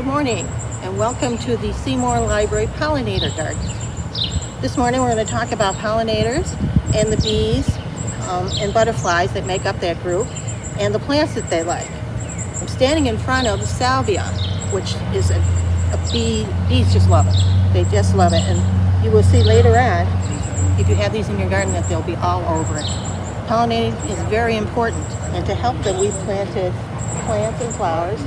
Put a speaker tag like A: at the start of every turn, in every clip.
A: Good morning and welcome to the Seymour Library Pollinator Garden. This morning we're going to talk about pollinators and the bees and butterflies that make up that group and the plants that they like. I'm standing in front of the salvia, which is a bee. Bees just love it. They just love it, and you will see later on, if you have these in your garden, that they'll be all over it. Pollinating is very important, and to help them, we've planted plants and flowers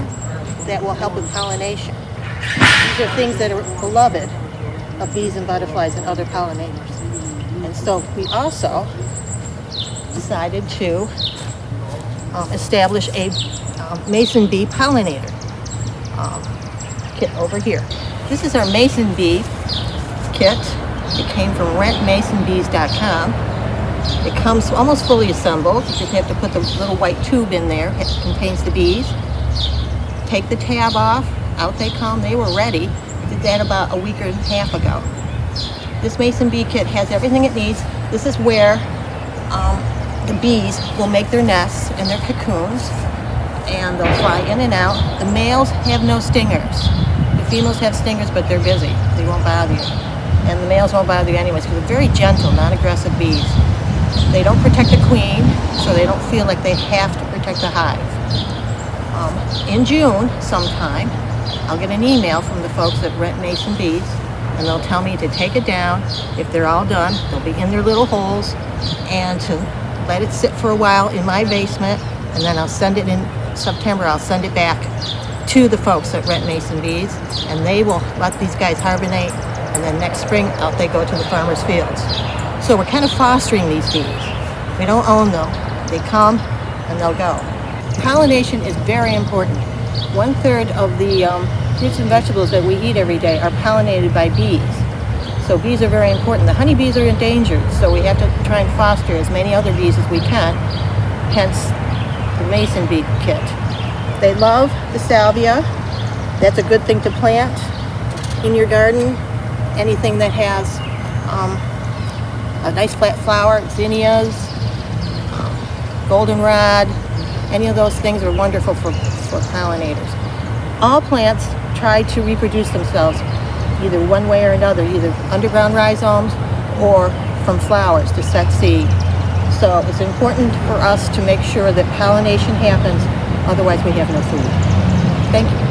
A: that will help with pollination. These are things that are beloved of bees and butterflies and other pollinators. And so we also decided to establish a mason bee pollinator kit over here. This is our mason bee kit. It came from rentmasonbees.com. It comes almost fully assembled. You just have to put the little white tube in there. It contains the bees. Take the tab off, out they come. They were ready. I did that about a week and a half ago. This mason bee kit has everything it needs. This is where the bees will make their nests and their cocoons, and they'll fly in and out. The males have no stingers. The females have stingers, but they're busy. They won't bother you. And the males won't bother you anyways, because they're very gentle, non-aggressive bees. They don't protect the queen, so they don't feel like they have to protect the hive. In June sometime, I'll get an email from the folks at Rent Mason Bees, and they'll tell me to take it down. If they're all done, they'll be in their little holes, and to let it sit for a while in my basement, and then I'll send it in September. I'll send it back to the folks at Rent Mason Bees, and they will let these guys hibernate, and then next spring out they go to the farmers' fields. So we're kind of fostering these bees. We don't own them. They come and they'll go. Pollination is very important. 1/3 of the fruits and vegetables that we eat every day are pollinated by bees. So bees are very important. The honeybees are endangered, so we have to try and foster as many other bees as we can, hence the mason bee kit. They love the salvia. That's a good thing to plant in your garden. Anything that has a nice flat flower, zinnias, goldenrod, any of those things are wonderful for pollinators. All plants try to reproduce themselves either one way or another, either underground rhizomes or from flowers to set seed. So it's important for us to make sure that pollination happens, otherwise we have no food. Thank you.